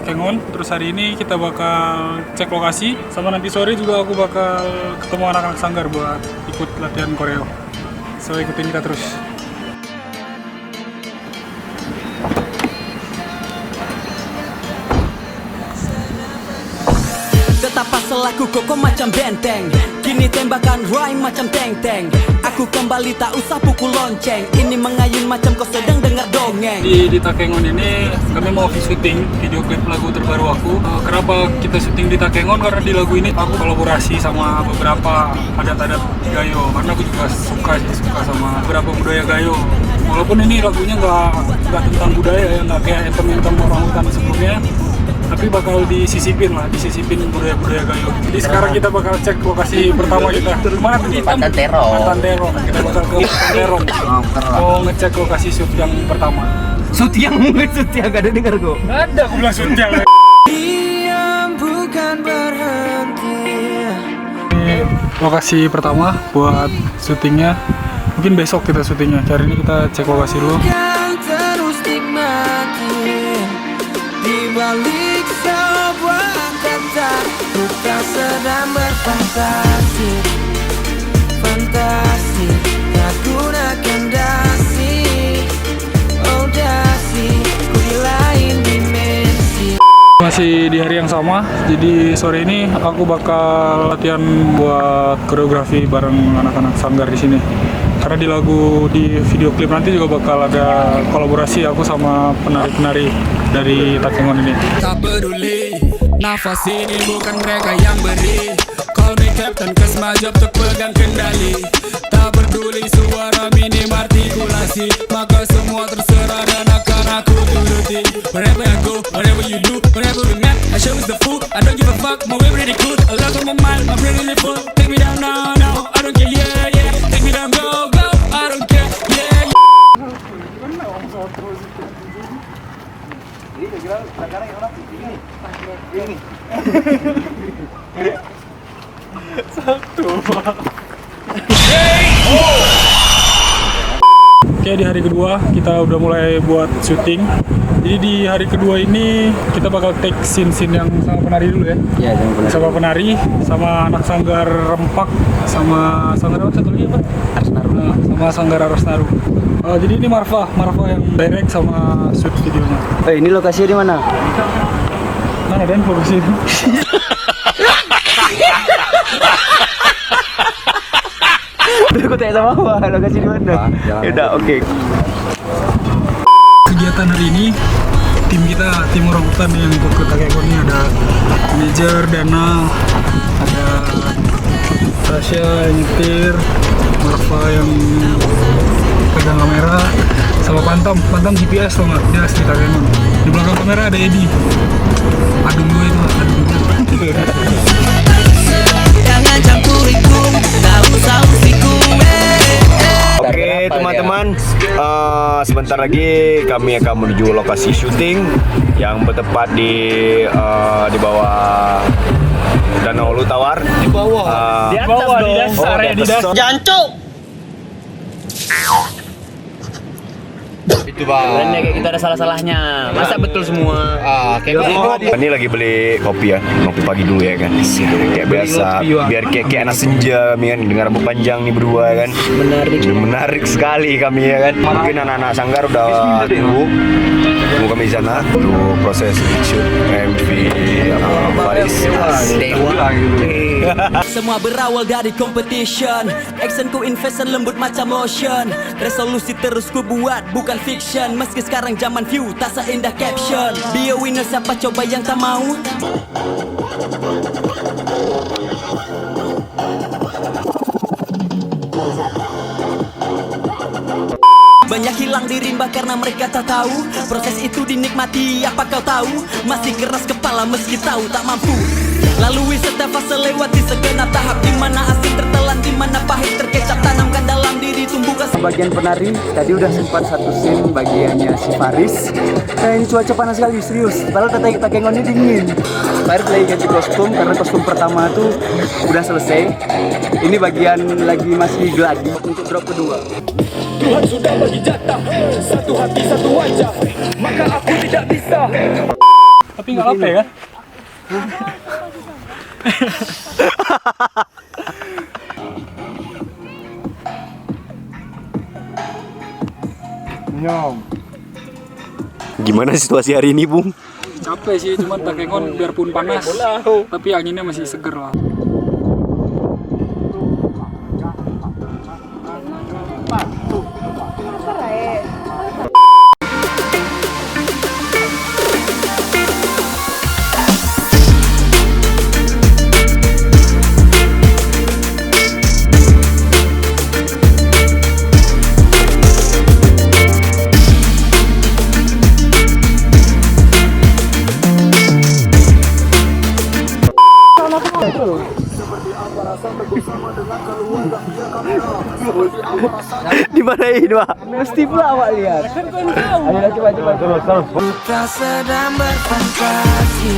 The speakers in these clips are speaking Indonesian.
Takengon. Terus hari ini kita bakal cek lokasi, sama nanti sore juga aku bakal ketemu anak-anak sanggar buat ikut latihan koreo. So ikutin kita terus. Tetap selaku kokoh macam benteng, kini tembakan rhyme macam teng-teng. Aku kembali tak usah pukul lonceng, ini mengayun macam kau sedang dengar dongeng. Di Takengon ini kami mau syuting video klip lagu terbaru aku. Kenapa kita syuting di Takengon? Karena di lagu ini aku kolaborasi sama beberapa adat-adat Gayo. Karena aku juga suka sama beberapa budaya Gayo. Walaupun ini lagunya nggak tentang budaya ya, nggak kayak anthem orang hutan sebelumnya, tapi bakal disisipin budaya-budaya Gayo. Jadi sekarang kita bakal cek lokasi pertama kita. Mana tadi? Pantan Terong. Kita bakal ke Pantan Terong. Mau ngecek lokasi shoot yang pertama. Shoot yang gak ada dengar kok. Nggak ada, aku bilang shoot yang. Diam bukan berhenti. Ini lokasi pertama buat syutingnya. Mungkin besok kita syutingnya. Hari ini kita cek lokasi dulu. Yang terus nikmati di balik sebuah kata, kita sedang berfantasi, fantasi tak gunakan dasi, oh dasi, ku di lain dimensi. Masih di hari yang sama, jadi sore ini aku bakal latihan buat koreografi bareng anak-anak sanggar di sini. Karena di video klip nanti juga bakal ada kolaborasi aku sama penari-penari dari Takengon ini. Tak peduli, nafas ini bukan mereka yang beri. Call me captain, cause my job untuk pegang kendali. Tak peduli suara minim artikulasi, maka semua terserah dan akan aku turuti. Wherever I go, whatever you do, wherever we met, I show is the food. I don't give a fuck, my way really good. I love on my mind, my brain really full. Take me down now, now, I don't care, yeah, yeah. Take me down, go, go, I don't care, yeah, yeah. Oke, di hari kedua kita udah mulai buat syuting. Jadi di hari kedua ini kita bakal take scene-scene yang sama penari dulu ya. Iya, Sama penari, sama anak sanggar Rempak, sama sanggar apa satu lagi apa? Arsnaru. Sama sanggar Arsnaru. Jadi ini Marfa yang direct sama shoot videonya. Ini lokasinya di mana? Mana Den fokusnya? Aku tanya sama apa, lokasi di mana? Ya udah, oke. Kegiatan hari ini tim orang hutan yang ikut ke Takengon ini ada manajer Dana, ada Tasya yang nyetir, Marfa yang pegang kamera, sama Pantam GPS loh nggak, dia asli Takengon. Di belakang kamera ada Edi, adung gue itu, Jangan campuriku, tak usah usiku. Oke teman-teman, sebentar lagi kami akan menuju lokasi syuting yang bertempat di bawah Danau Lutawar. di bawah, di dasar ya, di dasar. Jancuk. Itu bang. Kayak kita ada salah-salahnya. Masa betul semua? Ini lagi beli kopi ya, ngopi pagi dulu ya kan. Kayak biasa, biar kayak anak senja kami kan, dengan rambut panjang nih berdua ya kan. Menarik sekali kami ya kan. Mungkin anak-anak sanggar udah tunggu kami di sana untuk proses shoot MV Faris. Semua berawal dari competition, actionku investan lembut macam lotion. Resolusi terus ku buat bukan fiction, meski sekarang zaman view tak seindah caption. Be a winner, siapa coba yang tak mau? Banyak hilang di rimba karena mereka tak tahu. Proses itu dinikmati, apa kau tahu? Masih keras kepala meski tahu tak mampu. Lalui setiap fase, lewati segenap tahap, di mana asin tertelan, di mana pahit terkecap. Tanamkan dalam diri, tumbuhkan. Bagian penari tadi udah sempat satu scene bagiannya si Faris. Ini cuaca panas sekali, serius. Padahal Takengon ini dingin. Faris lagi ganti kostum karena kostum pertama tuh udah selesai. Ini bagian lagi masih gladi untuk drop kedua. Tuhan sudah bagi jatah, satu hati satu wajah, maka aku tidak bisa. Tapi nggak apa ya? Gimana situasi hari ini, Bung? Capek sih, cuman Takengon biarpun panas, tapi anginnya masih seger lah. Di mana ini, Pak? Mesti pula awak lihat. Ayo coba. Kita sedang berfantasi,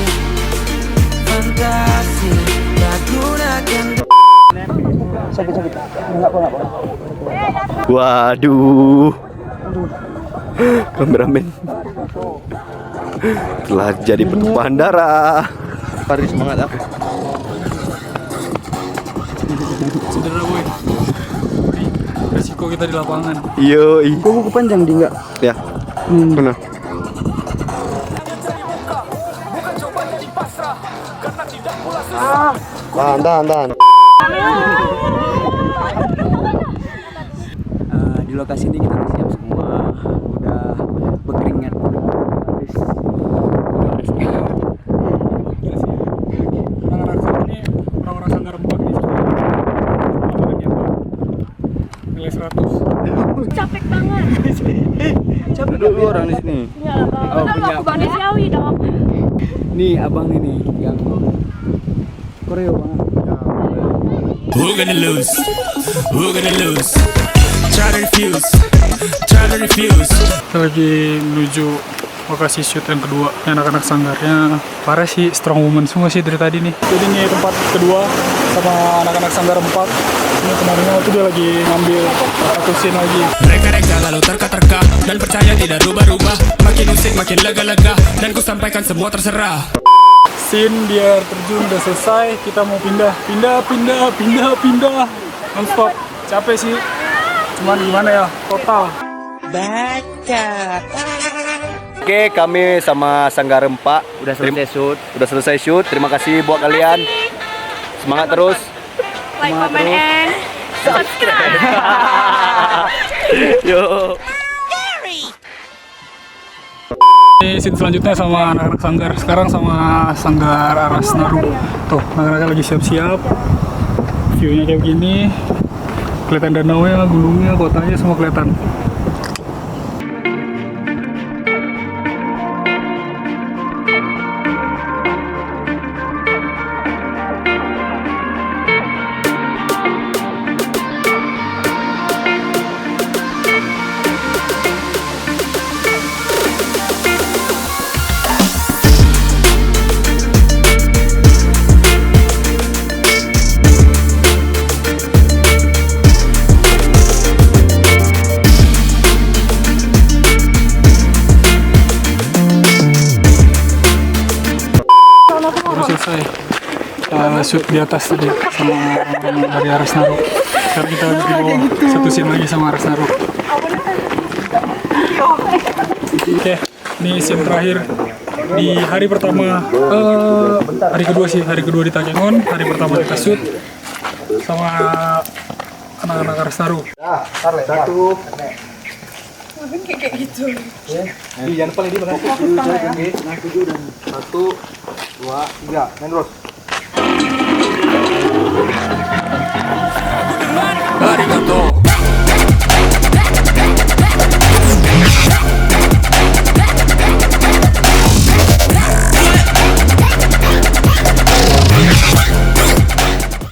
fantasi, tak gunakan. Sakit. Enggak apa. Waduh. Kameramen telah jadi pertumpahan darah. Faris semangat ah. Cedera boy. Resiko kita di lapangan. Yoi. Kuku panjang di enggak? Ya. Mana? Tahan. Di lokasi ini kita udah siap semua, udah berkeringat. Orang-orang Sanggar 4 nih. Nilai 100. Capek banget. Capek dulu orang di sini. Ya, punya manusiawi dong. Nih abang ini yang koreo banget. Who gonna lose? Who gonna lose? Try to refuse. Kita lagi menuju lokasi shoot yang kedua. Anak-anak Sanggarnya parah sih, strong woman semua sih dari tadi nih. Jadi ini tempat kedua sama anak-anak Sanggar 4. Ini kemarinnya waktu dia lagi ngambil satu scene lagi. Reka-reka lalu terka-terka dan percaya tidak rubah-rubah. Makin usik makin lega-lega dan ku sampaikan semua terserah. Scene biar terjun udah selesai, kita mau pindah non-stop. Capek sih, cuman gimana ya, total. Oke, kami sama Sanggar 4 Udah selesai shoot. Terima kasih buat kalian. Semangat terus. Like, comment, and subscribe. Yo. Ini scene selanjutnya sama anak-anak Sanggar. Sekarang sama Sanggar Aras Naru. Tuh, anak-anak lagi siap-siap. View-nya kayak begini. Kelihatan danaunya, gunungnya, kotanya semua kelihatan. Selesai shoot di atas tadi sama orang-orang dari Aras Naru. Sekarang kita di bawah satu scene lagi sama Aras Naru. Oke, ini scene terakhir di hari pertama, hari kedua di Takengon. Hari pertama kita shoot sama anak-anak Aras Naru. Satu. Kayak gitu. Jangan lupa ini. 1, 2, 3. Main terus.